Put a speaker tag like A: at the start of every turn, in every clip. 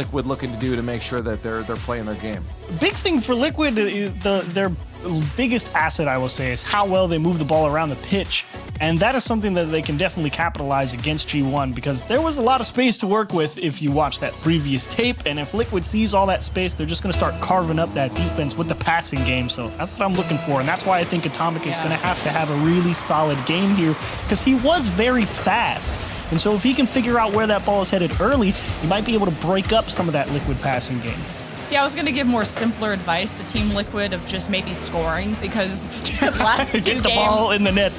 A: Liquid looking to do to make sure that they're playing their game?
B: Big thing for Liquid is their biggest asset, I will say, is how well they move the ball around the pitch. And that is something that they can definitely capitalize against G1, because there was a lot of space to work with if you watch that previous tape. And if Liquid sees all that space, they're just going to start carving up that defense with the passing game. So that's what I'm looking for. And that's why I think Atomic is going to have a really solid game here, because he was very fast. And so if he can figure out where that ball is headed early, he might be able to break up some of that Liquid passing game.
C: See, I was going to give more simpler advice to Team Liquid of just maybe scoring, because the last two
B: Get the ball in the net.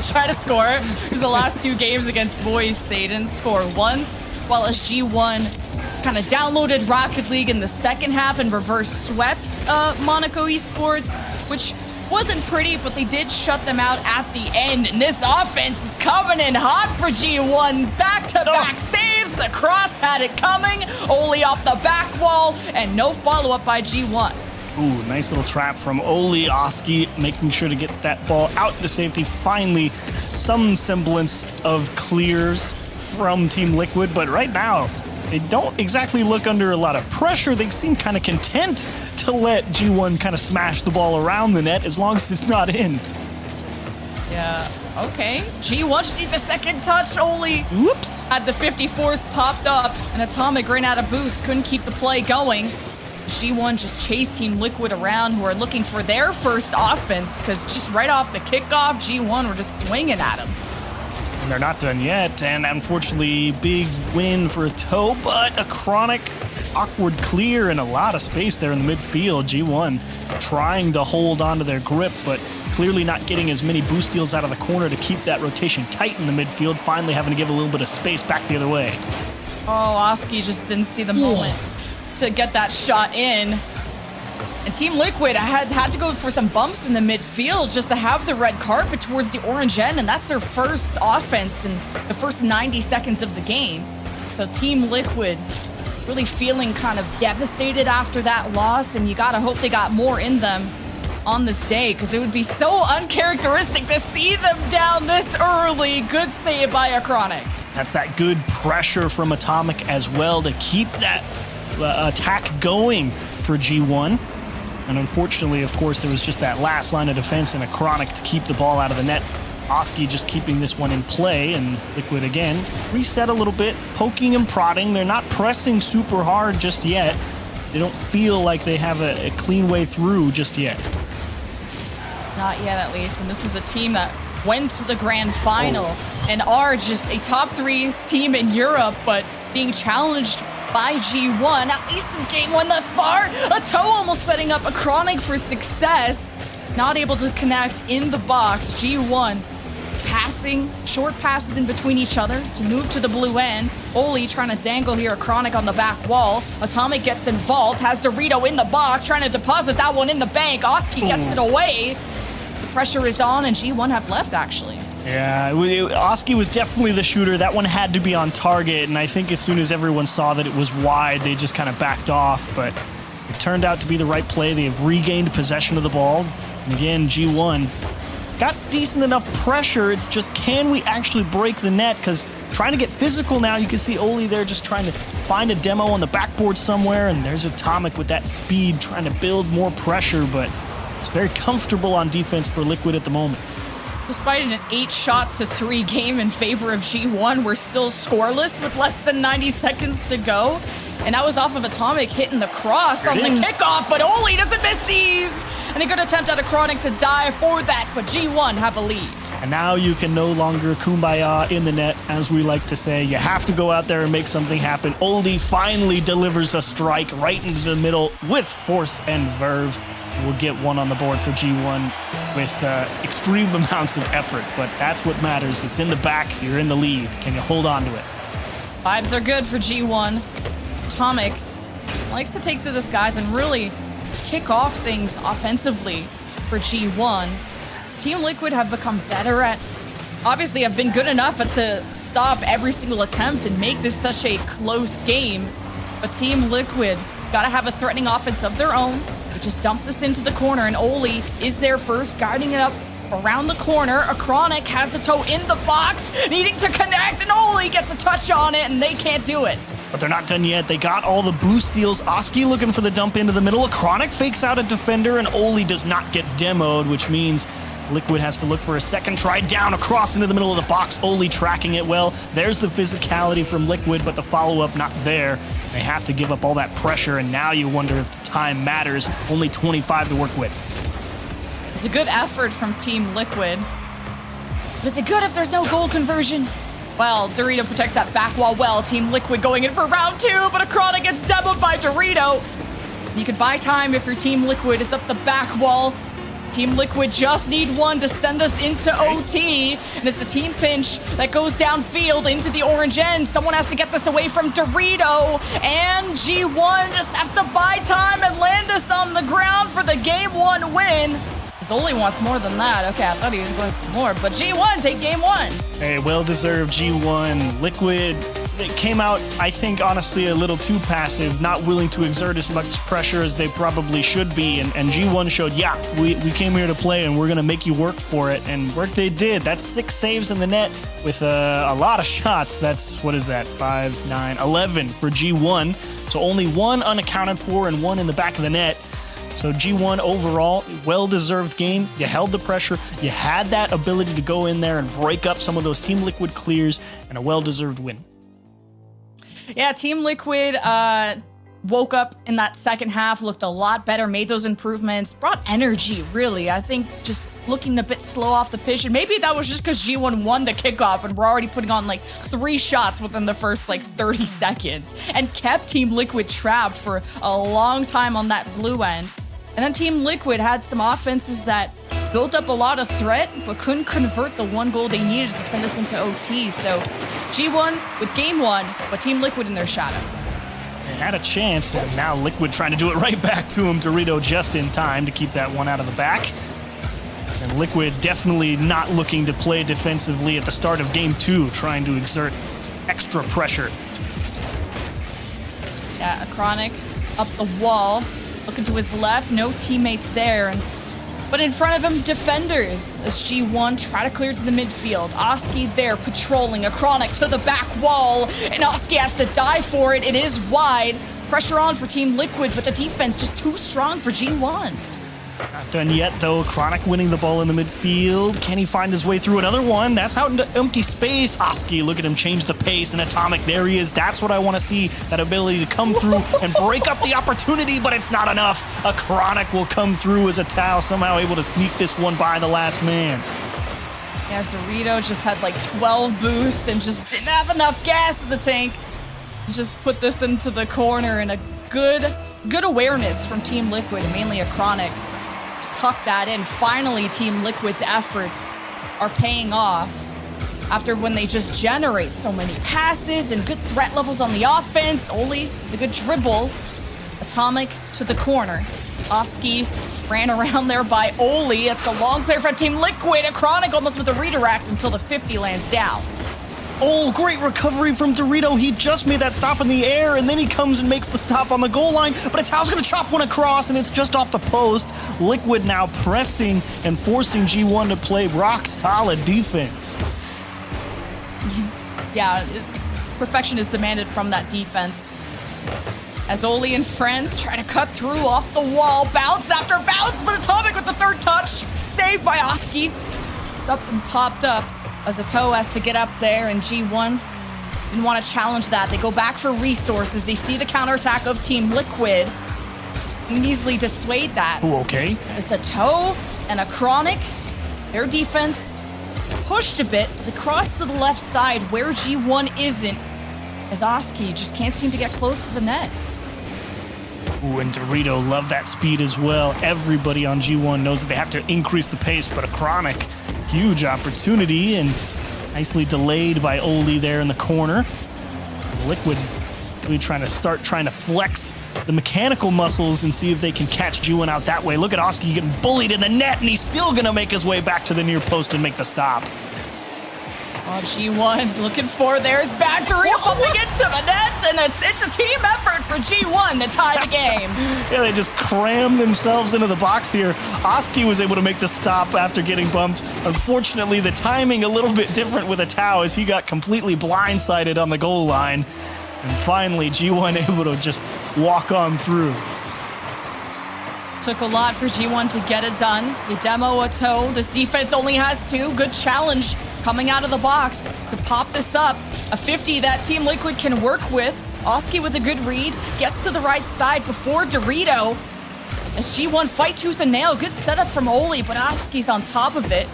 C: Try to score, because the last 2 games against Boys, they didn't score once, while as G1 kind of downloaded Rocket League in the second half and reverse swept Monaco Esports, which wasn't pretty, but they did shut them out at the end. And this offense is coming in hot for G1. Back-to-back saves. The cross had it coming. Oli off the back wall, and no follow-up by G1.
B: Ooh, nice little trap from Oli. Oski making sure to get that ball out to safety. Finally, some semblance of clears from Team Liquid, but right now, they don't exactly look under a lot of pressure. They seem kind of content to let G1 kind of smash the ball around the net as long as it's not in.
C: Yeah, okay. G1 just needs a second touch. Oli
B: Whoops.
C: had the 54s popped up, and Atomic ran out of boost. Couldn't keep the play going. G1 just chased Team Liquid around, who are looking for their first offense, because just right off the kickoff, G1 were just swinging at him.
B: And they're not done yet, and unfortunately, big win for a toe, but a chronic awkward clear and a lot of space there in the midfield. G1 trying to hold onto their grip, but clearly not getting as many boost deals out of the corner to keep that rotation tight in the midfield, finally having to give a little bit of space back the other way.
C: Oh, Oski just didn't see the moment to get that shot in. And Team Liquid had to go for some bumps in the midfield just to have the red carpet towards the orange end, and that's their first offense in the first 90 seconds of the game. So Team Liquid really feeling kind of devastated after that loss, and you gotta hope they got more in them on this day, because it would be so uncharacteristic to see them down this early. Good save by Achronic.
B: That's that good pressure from Atomic as well to keep that attack going for G1. And unfortunately, of course, there was just that last line of defense and Achronic to keep the ball out of the net. Oski just keeping this one in play, and Liquid again reset a little bit, poking and prodding. They're not pressing super hard just yet. They don't feel like they have a clean way through just yet.
C: Not yet, at least. And this was a team that went to the grand final and are just a top 3 team in Europe, but being challenged by G1, at least in game 1 thus far. A toe almost setting up Achronic for success. Not able to connect in the box. G1 passing, short passes in between each other to move to the blue end. Oli trying to dangle here, Achronic on the back wall. Atomic gets involved, has Dorito in the box, trying to deposit that one in the bank. Oski gets it away. The pressure is on, and G1 have left, actually.
B: Yeah, Oski was definitely the shooter. That one had to be on target, and I think as soon as everyone saw that it was wide, they just kind of backed off, but it turned out to be the right play. They have regained possession of the ball. And again, G1 got decent enough pressure. It's just, can we actually break the net? Because trying to get physical now, you can see Oli there just trying to find a demo on the backboard somewhere, and there's Atomic with that speed trying to build more pressure, but it's very comfortable on defense for Liquid at the moment.
C: Despite an 8-shot-to-3 game in favor of G1, we're still scoreless with less than 90 seconds to go. And that was off of Atomic hitting the cross on the kickoff, but Oli doesn't miss these. And a good attempt at Achronic to dive for that, but G1 have a lead.
B: And now you can no longer kumbaya in the net, as we like to say. You have to go out there and make something happen. Oli finally delivers a strike right into the middle with force and verve. We'll get one on the board for G1 with extreme amounts of effort, but that's what matters. It's in the back, you're in the lead. Can you hold on to it?
C: Vibes are good for G1. Atomic likes to take to the skies and really kick off things offensively for G1. Team Liquid have become better at, obviously have been good enough to stop every single attempt and make this such a close game. But Team Liquid gotta have a threatening offense of their own. They just dump this into the corner, and Oli is there first, guiding it up around the corner. Achronic has a toe in the box, needing to connect, and Oli gets a touch on it, and they can't do it.
B: But they're not done yet. They got all the boost deals. Oski looking for the dump into the middle. Chronic fakes out a defender, and Oli does not get demoed, which means Liquid has to look for a second try down across into the middle of the box. Oli tracking it well. There's the physicality from Liquid, but the follow-up not there. They have to give up all that pressure, and now you wonder if the time matters. Only 25 to work with.
C: It's a good effort from Team Liquid. But is it good if there's no goal conversion? Well, Dorito protects that back wall well. Team Liquid going in for round 2, but Acronic gets demoed by Dorito. You can buy time if your Team Liquid is up the back wall. Team Liquid just need one to send us into OT. And it's the team pinch that goes downfield into the orange end. Someone has to get this away from Dorito. And G1 just have to buy time and land this on the ground for the game 1 win. Zoli wants more than that. Okay, I thought he was going for more, but G1 take game 1.
B: Hey, well-deserved G1. Liquid, it came out, I think, honestly, a little too passive, not willing to exert as much pressure as they probably should be, and G1 showed, yeah, we came here to play, and we're going to make you work for it, and work they did. That's 6 saves in the net with a lot of shots. That's, what is that, 5, 9, 11 for G1, so only 1 unaccounted for and 1 in the back of the net. So G1 overall, well-deserved game. You held the pressure. You had that ability to go in there and break up some of those Team Liquid clears, and a well-deserved win.
C: Yeah, Team Liquid woke up in that second half, looked a lot better, made those improvements, brought energy, really. I think just looking a bit slow off the pitch, and maybe that was just because G1 won the kickoff and we're already putting on like 3 shots within the first like 30 seconds and kept Team Liquid trapped for a long time on that blue end. And then Team Liquid had some offenses that built up a lot of threat, but couldn't convert the 1 goal they needed to send us into OT. So G1 with game 1, but Team Liquid in their shadow.
B: They had a chance, and now Liquid trying to do it right back to him. Dorito just in time to keep that one out of the back. And Liquid definitely not looking to play defensively at the start of game 2, trying to exert extra pressure.
C: Yeah, Acronic up the wall. Looking to his left, no teammates there. But in front of him, defenders as G1 try to clear to the midfield. Oski there patrolling. Acronic to the back wall, and Oski has to die for it. It is wide. Pressure on for Team Liquid, but the defense just too strong for G1.
B: Not done yet, though. Chronic winning the ball in the midfield. Can he find his way through another one? That's out into empty space. Oski, look at him change the pace, and Atomic, there he is. That's what I want to see, that ability to come through and break up the opportunity, but it's not enough. A Chronic will come through as a Tau, somehow able to sneak this one by the last man.
C: Yeah, Dorito just had like 12 boosts and just didn't have enough gas in the tank. Just put this into the corner, and a good awareness from Team Liquid, mainly Acronic. Tuck that in. Finally, Team Liquid's efforts are paying off after when they just generate so many passes and good threat levels on the offense. Oli, the good dribble. Atomic to the corner. Oski ran around there by Oli. It's a long clear from Team Liquid. Acronic almost with a redirect until the 50 lands down.
B: Oh, great recovery from Dorito. He just made that stop in the air, and then he comes and makes the stop on the goal line. But Tau's going to chop one across, and it's just off the post. Liquid now pressing and forcing G1 to play rock-solid defense.
C: Yeah, perfection is demanded from that defense. As Oli and friends try to cut through off the wall. Bounce after bounce, but Atomic with the 3rd touch. Saved by Oski. It's up and popped up. As Ato has to get up there, and G1 didn't want to challenge that. They go back for resources. They see the counterattack of Team Liquid and easily dissuade that.
B: Ooh, okay.
C: As Ato and Acronic, their defense pushed a bit. They crossed to the left side where G1 isn't, as Oski just can't seem to get close to the net.
B: Ooh, and Dorito love that speed as well. Everybody on G1 knows that they have to increase the pace, but Acronic, huge opportunity, and nicely delayed by Oli there in the corner. Liquid really trying to flex the mechanical muscles and see if they can catch G1 out that way. Look at Oski getting bullied in the net, and he's still going to make his way back to the near post and make the stop.
C: Oh, G1 looking for there's back to bumping into the net, and it's a team effort for G1 to tie the game.
B: Yeah, they just crammed themselves into the box here. Oski was able to make the stop after getting bumped. Unfortunately, the timing a little bit different with Tau as he got completely blindsided on the goal line. And finally, G1 able to just walk on through.
C: Took a lot for G1 to get it done. You demo a toe. This defense only has 2. Good challenge coming out of the box to pop this up. A 50 that Team Liquid can work with. Oski with a good read. Gets to the right side before Dorito. As G1 fight tooth and nail. Good setup from Oli, but Oski's on top of it.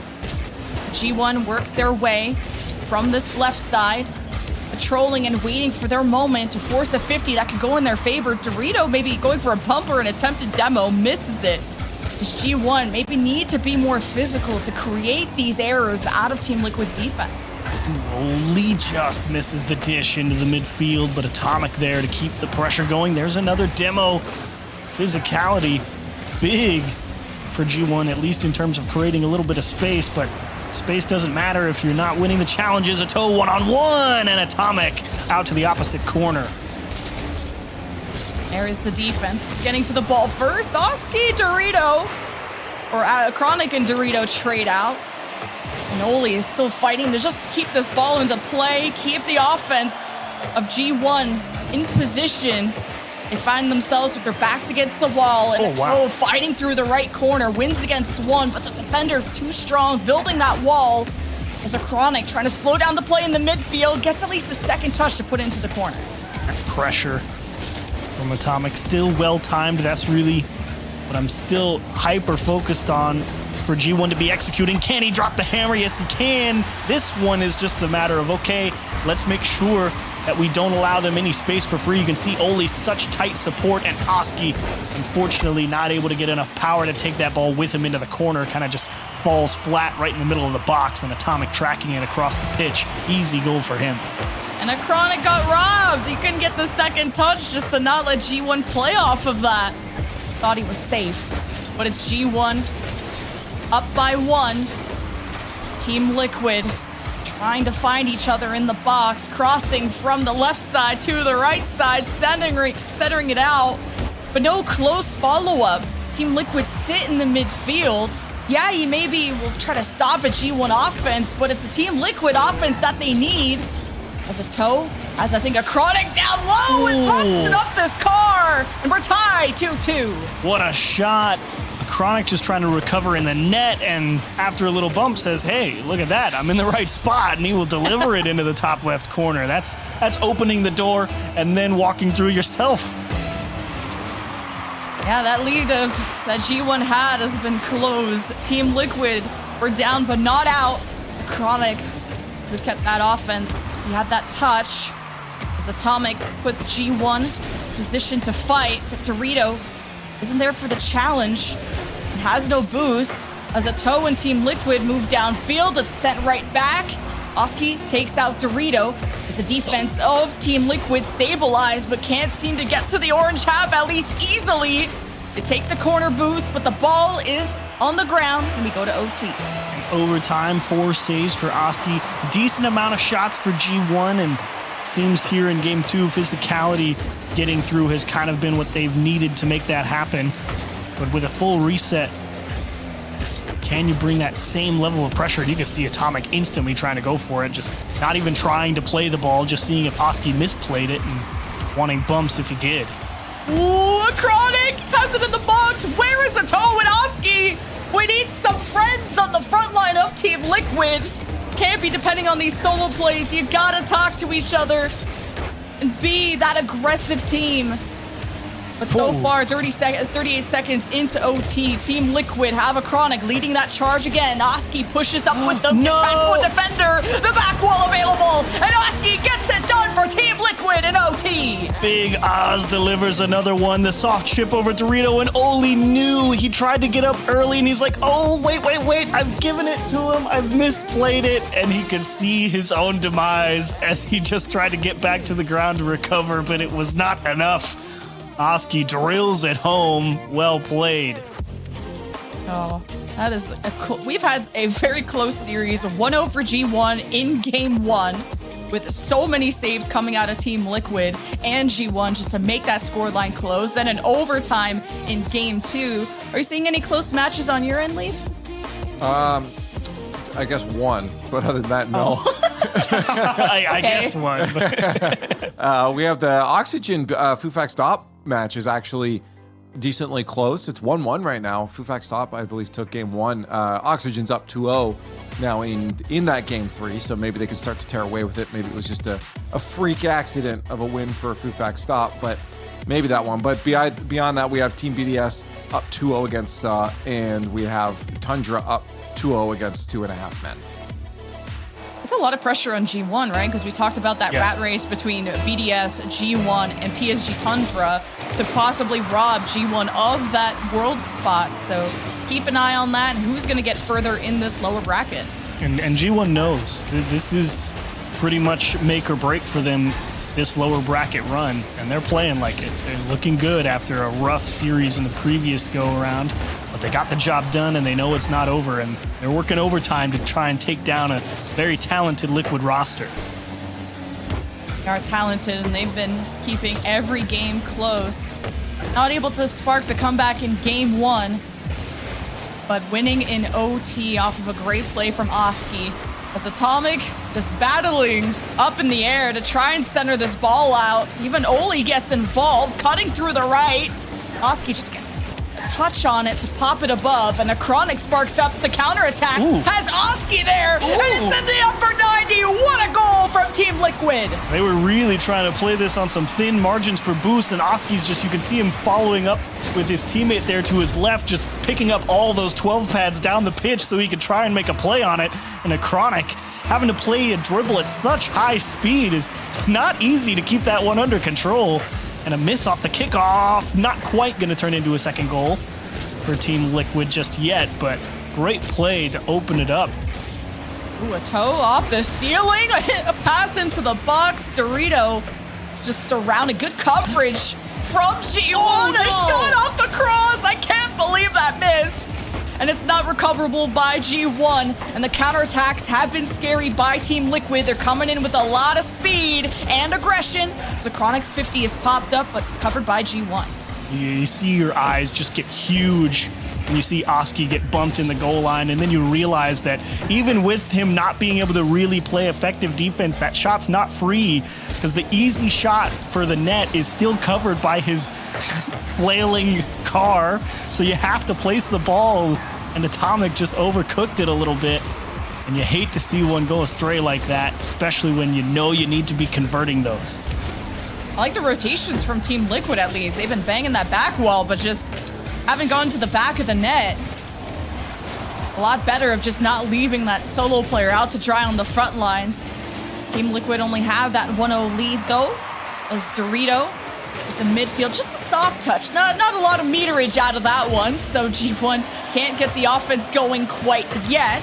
C: G1 work their way from this left side. Patrolling and waiting for their moment to force the 50 that could go in their favor. Dorito maybe going for a bumper and attempted demo, misses it. Does G1 maybe need to be more physical to create these errors out of Team Liquid's defense?
B: Oli just misses the dish into the midfield, but Atomic there to keep the pressure going. There's another demo. Physicality, big for G1, at least in terms of creating a little bit of space, but space doesn't matter if you're not winning the challenges. A toe one-on-one, and Atomic out to the opposite corner.
C: There is the defense getting to the ball first. Oski, Dorito, or Chronic and Dorito trade out. And Oli is still fighting to just keep this ball into play, keep the offense of G1 in position. They find themselves with their backs against the wall, and Toe fighting through the right corner, wins against 1, but the defender's too strong, building that wall. As a Chronic trying to slow down the play in the midfield, gets at least a second touch to put into the corner.
B: Pressure from Atomic, still well-timed. That's really what I'm still hyper-focused on for G1 to be executing. Can he drop the hammer? Yes, he can. This one is just a matter of, okay, let's make sure that we don't allow them any space for free. You can see Oli such tight support, and Oski, unfortunately, not able to get enough power to take that ball with him into the corner. Kind of just falls flat right in the middle of the box, and Atomic tracking it across the pitch. Easy goal for him.
C: And a Chronic got robbed. He couldn't get the second touch just to not let G1 play off of that. Thought he was safe, but it's G1 up by 1. It's Team Liquid trying to find each other in the box, crossing from the left side to the right side, centering it out, but no close follow-up. Team Liquid sit in the midfield. Yeah, he maybe will try to stop a G1 offense, but it's a Team Liquid offense that they need. As a toe, as I think a Chronic down low and bumps it up this car, and we're tied 2-2.
B: What a shot. Chronic just trying to recover in the net, and after a little bump says, hey, look at that, I'm in the right spot, and he will deliver it into the top left corner. That's opening the door and then walking through yourself.
C: Yeah, that lead that G1 had has been closed. Team Liquid were down but not out. It's a Chronic who kept that offense. He had that touch as Atomic puts G1 position to fight, but Dorito isn't there for the challenge and has no boost. As a Toe and Team Liquid move downfield, it's sent right back. Oski takes out Dorito as the defense of Team Liquid stabilized but can't seem to get to the orange half, at least easily. They take the corner boost, but the ball is on the ground, and we go to OT.
B: Overtime, 4 saves for Oski. Decent amount of shots for G1, and it seems here in game 2, physicality getting through has kind of been what they've needed to make that happen. But with a full reset, can you bring that same level of pressure? And you can see Atomic instantly trying to go for it, just not even trying to play the ball, just seeing if Oski misplayed it and wanting bumps if he did.
C: Ooh, a Chronic has it in the box. Where is a Toe and Oski? We need some friends on the front line of Team Liquid. Can't be depending on these solo plays. You gotta talk to each other and be that aggressive team. But so far, 38 seconds into OT, Team Liquid have a Chronic leading that charge again. Oski pushes up with the defender. The back wall available, and Oski gets it done for Team Liquid in OT.
B: Big Oz delivers another one. The soft chip over Dorito, and Oli knew. He tried to get up early, and he's like, oh, wait. I've given it to him. I've misplayed it. And he could see his own demise as he just tried to get back to the ground to recover, but it was not enough. Oski drills it home. Well played.
C: Oh, that is we've had a very close series. 1-0 for G1 in game 1 with so many saves coming out of Team Liquid and G1 just to make that scoreline close. Then an overtime in game 2. Are you seeing any close matches on your end, Leaf?
A: I guess one, but other than that, no.
B: I guess one. But.
A: We have the Oxygen Fufax Stop match is actually decently close. It's 1-1 right now. Fufax Stop, I believe, took game 1. Oxygen's up 2-0 now in that game 3, so maybe they can start to tear away with it. Maybe it was just a freak accident of a win for Fufax Stop, but maybe that one. But beyond that, we have Team BDS up 2-0 against and we have Tundra up 2-0 against 2.5 men.
C: It's a lot of pressure on G1, right? Because we talked about that rat race between BDS, G1, and PSG Tundra to possibly rob G1 of that world spot. So keep an eye on that and who's going to get further in this lower bracket.
B: And G1 knows this is pretty much make or break for them, this lower bracket run, and they're playing like it. They're looking good after a rough series in the previous go-around. But they got the job done, and they know it's not over, and they're working overtime to try and take down a very talented Liquid roster.
C: They are talented, and they've been keeping every game close. Not able to spark the comeback in game 1, but winning in OT off of a great play from Oski. As Atomic is battling up in the air to try and center this ball out. Even Oli gets involved, cutting through the right. Oski just gets a touch on it to pop it above, and the Chronic sparks up the counterattack. Has Oski there, and it's in the upper 90. What a goal from Team Liquid.
B: They were really trying to play this on some thin margins for boost, and Oski's just, you can see him following up with his teammate there to his left, just picking up all those 12 pads down the pitch so he could try and make a play on it. And a Chronic having to play a dribble at such high speed is not easy to keep that one under control. And a miss off the kickoff, not quite going to turn into a second goal for Team Liquid just yet, but great play to open it up.
C: Ooh, a toe off the ceiling, a pass into the box. Dorito is just surrounded, good coverage from G1. A shot off the cross, I can't believe that miss. And it's not recoverable by G1. And the counterattacks have been scary by Team Liquid. They're coming in with a lot of speed and aggression. So Chronic's 50 is popped up, but covered by G1.
B: You see your eyes just get huge when you see Oski get bumped in the goal line, and then you realize that even with him not being able to really play effective defense, that shot's not free, because the easy shot for the net is still covered by his flailing car. So you have to place the ball, and Atomic just overcooked it a little bit. And you hate to see one go astray like that, especially when you know you need to be converting those.
C: I like the rotations from Team Liquid, at least. They've been banging that back wall, but just haven't gone to the back of the net. A lot better of just not leaving that solo player out to dry on the front lines. Team Liquid only have that 1-0 lead, though, as Dorito with the midfield. Just a soft touch. Not a lot of meterage out of that one, so G1 can't get the offense going quite yet.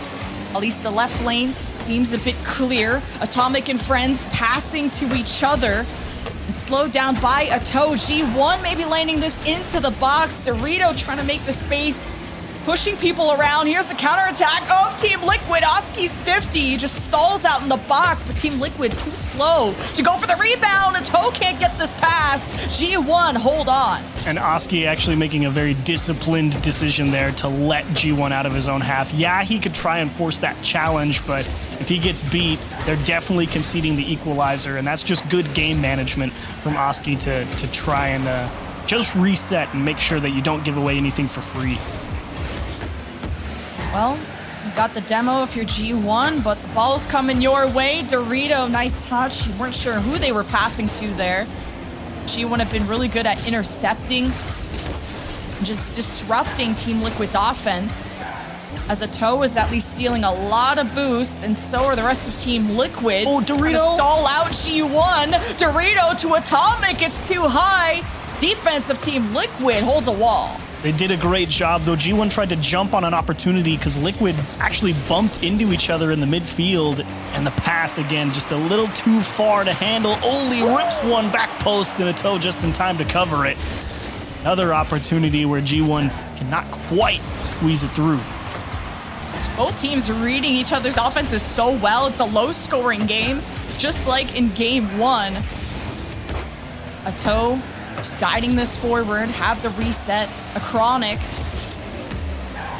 C: At least the left lane seems a bit clear. Atomic and friends passing to each other. And slowed down by a toe. G1 maybe landing this into the box. Dorito trying to make the space, pushing people around. Here's the counterattack of Team Liquid. Oski's 50 just stalls out in the box, but Team Liquid too slow to go for the rebound. A toe can't get this pass. G1 hold on.
B: And Oski actually making a very disciplined decision there to let G1 out of his own half. Yeah, he could try and force that challenge, but if he gets beat, they're definitely conceding the equalizer, and that's just good game management from Oski to try and just reset and make sure that you don't give away anything for free.
C: Well, you got the demo if you're G1, but the ball's coming your way. Dorito, nice touch. You weren't sure who they were passing to there. G1 have been really good at intercepting and just disrupting Team Liquid's offense. As a toe is at least stealing a lot of boost, and so are the rest of Team Liquid.
B: Oh, Dorito!
C: Stall out G1. Dorito to Atomic. It's too high. Defense of Team Liquid holds a wall.
B: They did a great job, though. G1 tried to jump on an opportunity because Liquid actually bumped into each other in the midfield, and the pass, again, just a little too far to handle. Oli rips one back post, and a toe just in time to cover it. Another opportunity where G1 cannot quite squeeze it through.
C: Both teams reading each other's offenses so well. It's a low-scoring game, just like in Game 1. A toe just guiding this forward, have the reset. A Chronic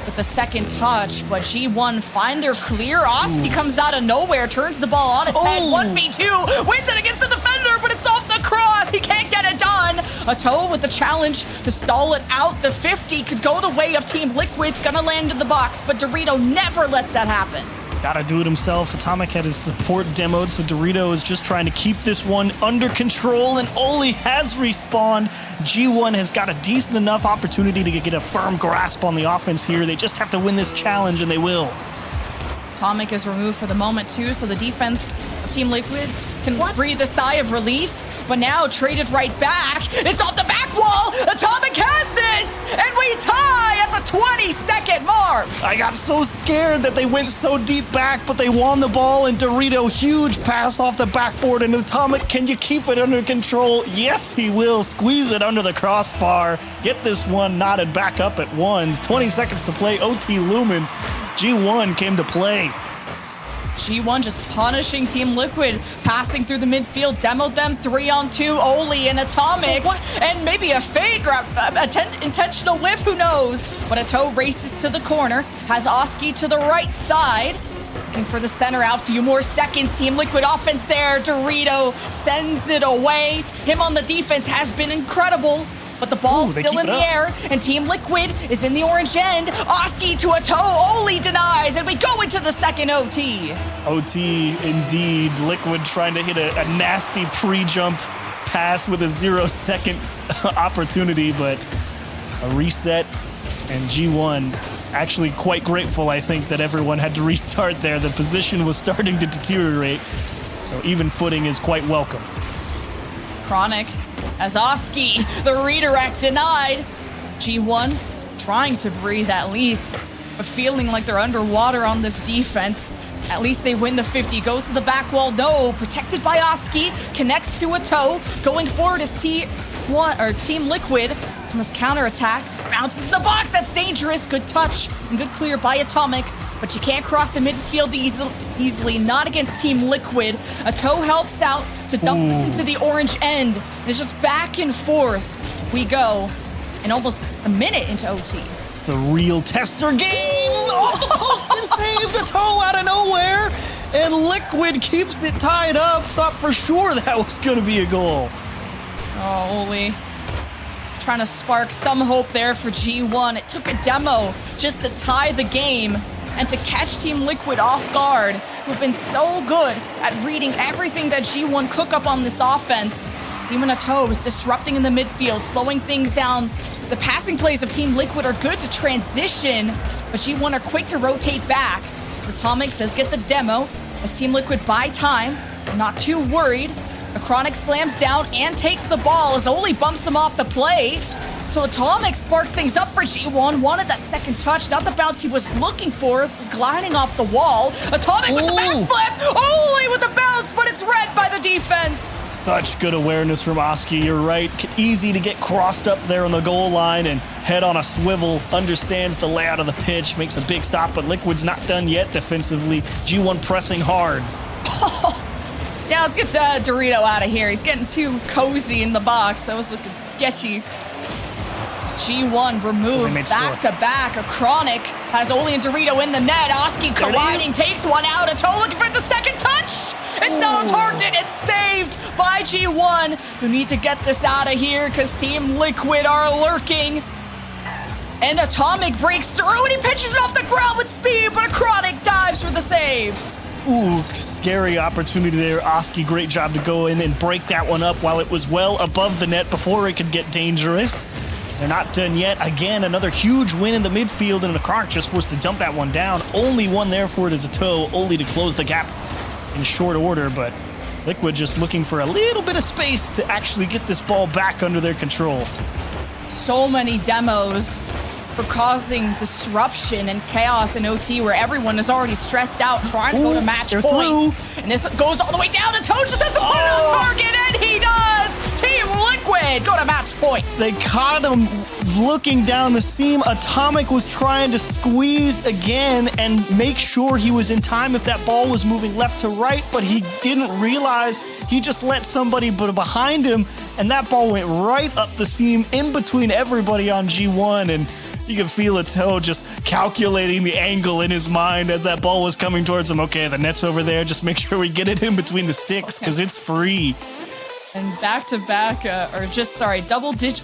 C: with the second touch, but G1 find their clear. Oski comes out of nowhere, turns the ball on its head, 1v2, wins it against the defender, but it's off the cross. He can't get it done. Ato with the challenge to stall it out. The 50 could go the way of Team Liquid. It's gonna land in the box, but Dorito never lets that happen.
B: Gotta do it himself. Atomic had his support demoed, so Dorito is just trying to keep this one under control, and Oli has respawned. G1 has got a decent enough opportunity to get a firm grasp on the offense here. They just have to win this challenge, and they will.
C: Atomic is removed for the moment, too, so the defense of Team Liquid can breathe a sigh of relief, but now traded right back. It's off the back wall. Atomic has this, and we tie at the 22nd mark.
B: I got so scared that they went so deep back, but they won the ball, and Dorito, huge pass off the backboard, and Atomic, can you keep it under control? Yes, he will. Squeeze it under the crossbar. Get this one knotted back up at ones. 20 seconds to play. OT Lumen. G1 came to play.
C: G1 just punishing Team Liquid, passing through the midfield, demoed them 3-on-2, Oli and Atomic, and maybe a fake or intentional whiff, who knows? But Ato races to the corner, has Oski to the right side, looking for the center out, few more seconds, Team Liquid offense there, Dorito sends it away, him on the defense has been incredible. But the ball's still in the air, and Team Liquid is in the orange end. Oski to Ato, Oli denies, and we go into the second OT.
B: OT, indeed. Liquid trying to hit a nasty pre-jump pass with a 0-second opportunity, but a reset, and G1 actually quite grateful, I think, that everyone had to restart there. The position was starting to deteriorate, so even footing is quite welcome.
C: Chronic as Oski, the redirect denied. G1 trying to breathe at least, but feeling like they're underwater on this defense. At least they win the 50. Goes to the back wall. No, protected by Oski. Connects to Ato. Going forward is Team Liquid. On this counterattack, just bounces in the box. That's dangerous. Good touch and good clear by Atomic, but you can't cross the midfield easily. Not against Team Liquid. Ato helps out to dump this into the orange end. And it's just back and forth we go, and almost a minute into OT.
B: It's the real tester game. Off the post and saved. Ato out of nowhere, and Liquid keeps it tied up. Thought for sure that was going to be a goal.
C: Oh, Oli. Trying to spark some hope there for G1. It took a demo just to tie the game and to catch Team Liquid off guard, who've been so good at reading everything that G1 cook up on this offense. Demon Ato is disrupting in the midfield, slowing things down. The passing plays of Team Liquid are good to transition, but G1 are quick to rotate back. Atomic does get the demo as Team Liquid buy time. They're not too worried. The Chronic slams down and takes the ball as Oli bumps them off the play. So Atomic sparks things up for G1. Wanted that second touch, not the bounce he was looking for. It was gliding off the wall. Atomic with the backflip. Oli with the bounce, but it's read by the defense.
B: Such good awareness from Oski. You're right. Easy to get crossed up there on the goal line and head on a swivel. Understands the layout of the pitch. Makes a big stop, but Liquid's not done yet defensively. G1 pressing hard.
C: Yeah, let's get Dorito out of here. He's getting too cozy in the box. That was looking sketchy. G1 removed back to back. A Chronic has Oli and Dorito in the net. Oski colliding, takes one out. Ato looking for the second touch. It's not on target. It's saved by G1, who need to get this out of here because Team Liquid are lurking. And Atomic breaks through and he pitches it off the ground with speed, but a Chronic dives for the save.
B: Ooh, scary opportunity there. Oski, great job to go in and break that one up while it was well above the net before it could get dangerous. They're not done yet. Again, another huge win in the midfield, and Chronic just forced to dump that one down. Only one there for it is Ato, only to close the gap in short order, but Liquid just looking for a little bit of space to actually get this ball back under their control.
C: So many demos for causing disruption and chaos in OT, where everyone is already stressed out trying to go to match point. And this goes all the way down to Toe, just has to put it on target, and he does! Team Liquid go to match point.
B: They caught him looking down the seam. Atomic was trying to squeeze again and make sure he was in time if that ball was moving left to right, but he didn't realize. He just let somebody behind him, and that ball went right up the seam in between everybody on G1, and You can feel a toe just calculating the angle in his mind as that ball was coming towards him. Okay, the net's over there. Just make sure we get it in between the sticks because it's free.
C: And back-to-back,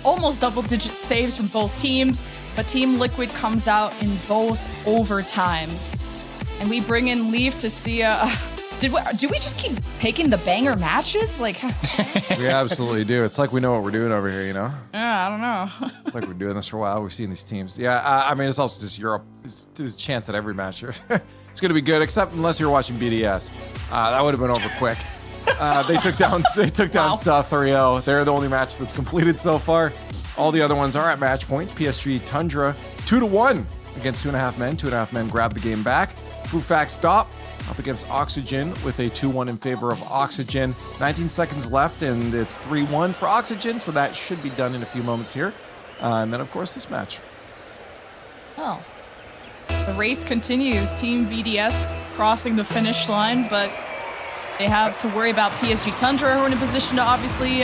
C: almost double-digit saves from both teams. But Team Liquid comes out in both overtimes. And we bring in Leaf to see... do we just keep picking the banger matches? Like,
A: we absolutely do. It's like we know what we're doing over here, you know?
C: I don't know.
A: It's like we're doing this for a while. We've seen these teams. Yeah, I mean, it's also just Europe. There's a chance at every match here. It's going to be good, except unless you're watching BDS. That would have been over quick. They took down South 3-0. They're the only match that's completed so far. All the other ones are at match point. PSG Tundra 2-1 against 2.5 Men. 2.5 Men grab the game back. Fufax Stop up against Oxygen with a 2-1 in favor of Oxygen. 19 seconds left, and it's 3-1 for Oxygen, so that should be done in a few moments here. And then, of course, this match.
C: Oh. The race continues. Team BDS crossing the finish line, but they have to worry about PSG Tundra, who are in a position to obviously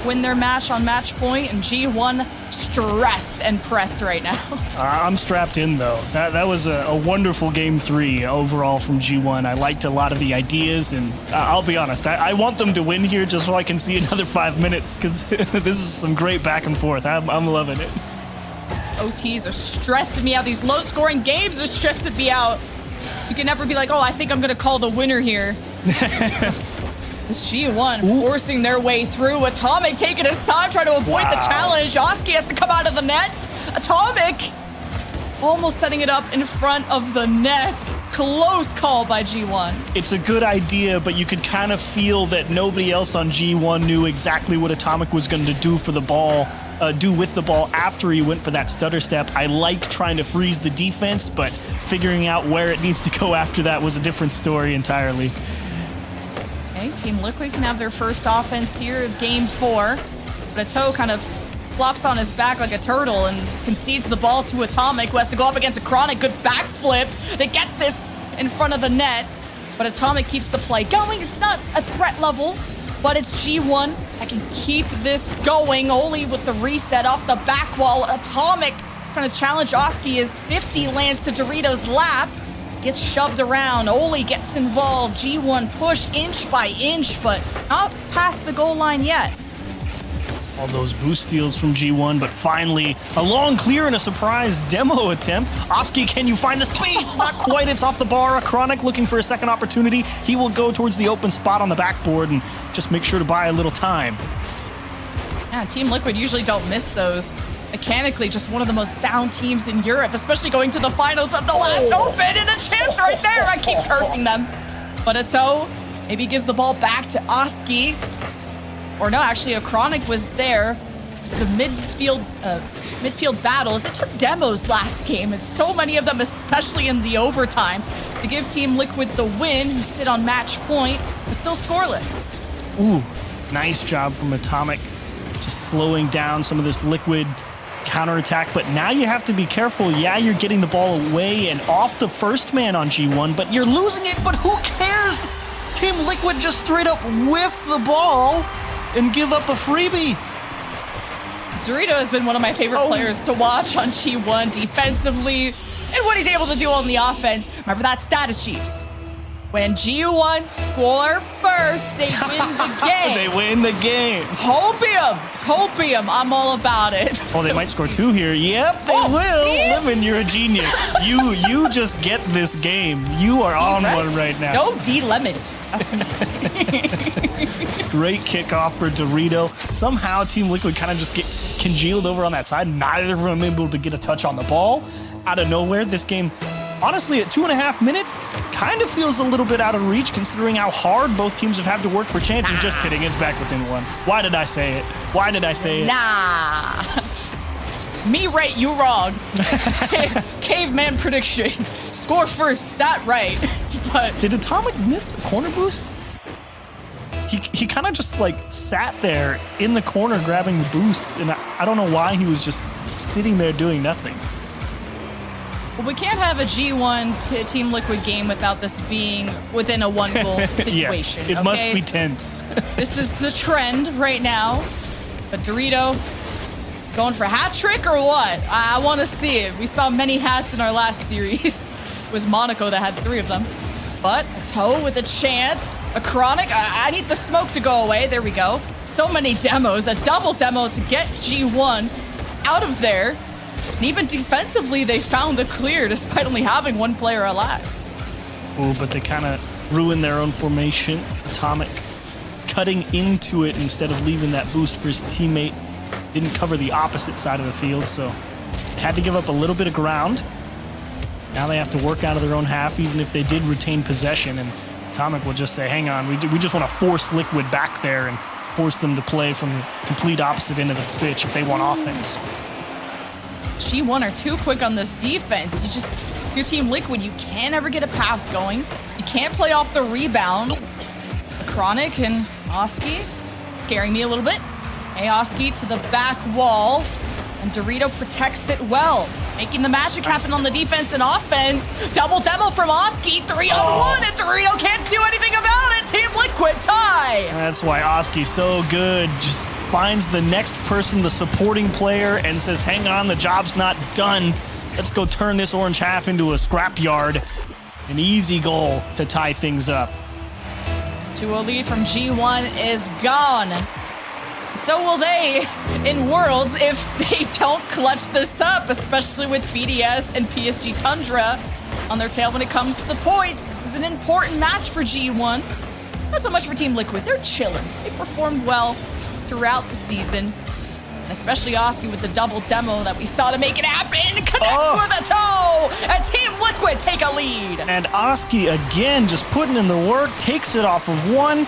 C: win their match on match point, and G1 stressed and pressed right now.
B: I'm strapped in, though. That was a wonderful Game 3 overall from G1. I liked a lot of the ideas, and I'll be honest, I want them to win here just so I can see another 5 minutes, because this is some great back and forth. I'm loving it.
C: OTs are stressing me out. These low-scoring games are stressing me out. You can never be like, oh, I think I'm going to call the winner here. This G1 forcing their way through. Atomic taking his time, trying to avoid the challenge. Oski has to come out of the net. Atomic almost setting it up in front of the net. Close call by G1.
B: It's a good idea, but you could kind of feel that nobody else on G1 knew exactly what Atomic was going to do for the ball. Do with the ball after he went for that stutter step. I like trying to freeze the defense, but figuring out where it needs to go after that was a different story entirely.
C: Okay, Team Liquid can have their first offense here of Game 4. But Ato kind of flops on his back like a turtle and concedes the ball to Atomic, who has to go up against a Chronic. Good backflip to get this in front of the net. But Atomic keeps the play going. It's not a threat level, but it's G1 that can keep this going. Only with the reset off the back wall. Atomic trying to challenge Oski as 50 lands to Dorito's lap. Gets shoved around. Oli gets involved. G1 push inch by inch, but not past the goal line yet.
B: All those boost steals from G1, but finally a long clear and a surprise demo attempt. Oski, can you find the space? Not quite. It's off the bar. Chronic looking for a second opportunity. He will go towards the open spot on the backboard and just make sure to buy a little time.
C: Yeah, Team Liquid usually don't miss those. Mechanically, just one of the most sound teams in Europe, especially going to the finals of the last Open, and a chance right there. I keep cursing them. But Ato maybe gives the ball back to Oski. Or no, actually, a Chronic was there. It's the midfield battles. It took demos last game, and so many of them, especially in the overtime, to give Team Liquid the win, who sit on match point, but still scoreless.
B: Ooh, nice job from Atomic. Just slowing down some of this Liquid counterattack, but now you have to be careful. Yeah, you're getting the ball away and off the first man on G1, but you're losing it, but who cares? Team Liquid just straight up whiff the ball and give up a freebie.
C: Dorito has been one of my favorite players to watch on G1 defensively and what he's able to do on the offense. Remember that status sheets. When G1 score first, they win the game.
B: They win the game.
C: Hopium, I'm all about it.
B: Oh, they might score 2 here. Yep, they will.
C: Yeah.
B: Lemon, you're a genius. You just get this game. You are on one right now.
C: No D Lemon.
B: Great kickoff for Dorito. Somehow Team Liquid kind of just get congealed over on that side. Neither of them able to get a touch on the ball. Out of nowhere, this game, honestly, at 2.5 minutes, kind of feels a little bit out of reach considering how hard both teams have had to work for chances. Just kidding, it's back within 1. Why did I say it?
C: Nah. Me right, you wrong. Caveman prediction. Score first, stat right. But
B: did Atomic miss the corner boost? He kind of just like sat there in the corner grabbing the boost, and I don't know why he was just sitting there doing nothing.
C: Well, we can't have a G1 Team Liquid game without this being within a 1-goal situation.
B: Yes, it must be tense.
C: This is the trend right now. But Dorito Going for a hat trick or what? I want to see it. We saw many hats in our last series. It was Monaco that had 3 of them. But a toe with a chance. A chronic. I need the smoke to go away. There we go. So many demos. A double demo to get G1 out of there. And even defensively, they found the clear despite only having 1 player alive.
B: Oh, but they kind of ruined their own formation. Atomic cutting into it instead of leaving that boost for his teammate. Didn't cover the opposite side of the field, so they had to give up a little bit of ground. Now they have to work out of their own half, even if they did retain possession. And Atomic will just say, hang on, we just want to force Liquid back there and force them to play from the complete opposite end of the pitch if they want offense.
C: G1 are too quick on this defense. Your Team Liquid, you can't ever get a pass going. You can't play off the rebound. Chronic and Oski scaring me a little bit. Hey, Oski to the back wall. And Dorito protects it well, making the magic happen on the defense and offense. Double demo from Oski, 3-on-1, and Dorito can't do anything about it. Team Liquid tie.
B: That's why Oski's so good. Just finds the next person, the supporting player, and says, hang on, the job's not done. Let's go turn this orange half into a scrapyard. An easy goal to tie things up.
C: 2-0 lead from G1 is gone. So will they in Worlds if they don't clutch this up, especially with BDS and PSG Tundra on their tail when it comes to the points. This is an important match for G1. Not so much for Team Liquid. They're chilling. They performed well throughout the season. And especially Oski with the double demo that we saw to make it happen. Connect with a toe. And Team Liquid take a lead.
B: And Oski again just putting in the work, takes it off of one,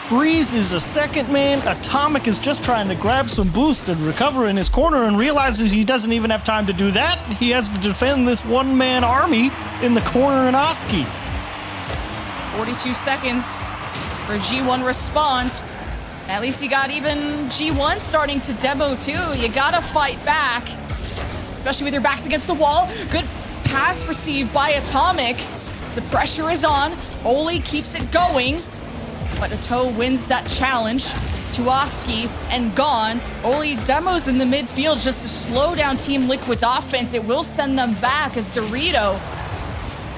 B: freezes a second man. Atomic is just trying to grab some boost and recover in his corner and realizes he doesn't even have time to do that. He has to defend this one-man army in the corner in Oski.
C: 42 seconds for G1 response. At least you got even G1 starting to demo too. You gotta fight back, especially with your backs against the wall. Good pass received by Atomic. The pressure is on. Oli keeps it going, but Ato wins that challenge to Oski and gone. Oli demos in the midfield just to slow down Team Liquid's offense. It will send them back as Dorito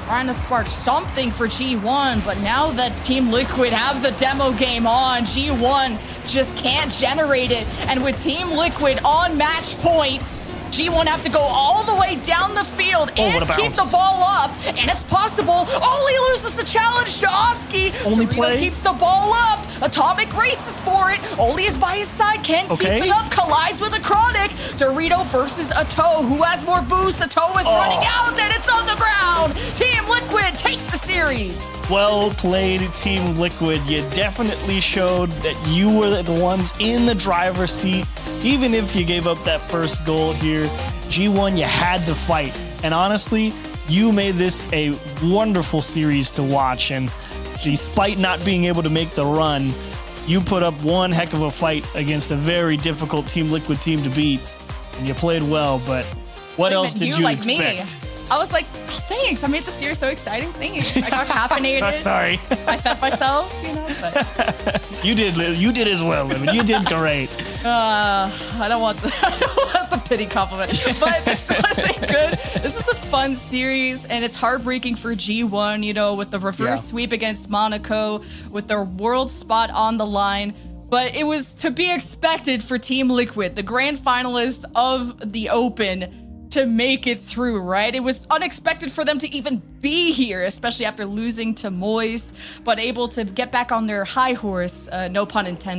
C: trying to spark something for G1, but now that Team Liquid have the demo game on, G1 just can't generate it. And with Team Liquid on match point, G1 have to go all the way down the field and keep the ball up, and it's possible. Oli loses the challenge to Oski.
B: Only
C: Dorito
B: play.
C: keeps the ball up. Atomic races for it. Oli is by his side, can't keep it up, collides with a Chronic. Dorito versus Ato, who has more boost. Ato is running out, and it's on the ground. Team Liquid take the series.
B: Well played, Team Liquid. You definitely showed that you were the ones in the driver's seat. Even if you gave up that first goal here, G1, you had to fight. And honestly, you made this a wonderful series to watch. And despite not being able to make the run, you put up one heck of a fight against a very difficult Team Liquid team to beat. And you played well, but what else did you expect?
C: Me. I was like, oh, thanks. I made the series so exciting. Thanks. I got caffeinated.
B: Sorry.
C: I fed myself, you know. But
B: You did as well, Lemon. You did great.
C: I don't want the pity compliment. But this wasn't good. This is a fun series, and it's heartbreaking for G1, you know, with the reverse sweep against Monaco, with their world spot on the line. But it was to be expected for Team Liquid, the grand finalist of the Open, to make it through, right? It was unexpected for them to even be here, especially after losing to Moise, but able to get back on their high horse, no pun intended.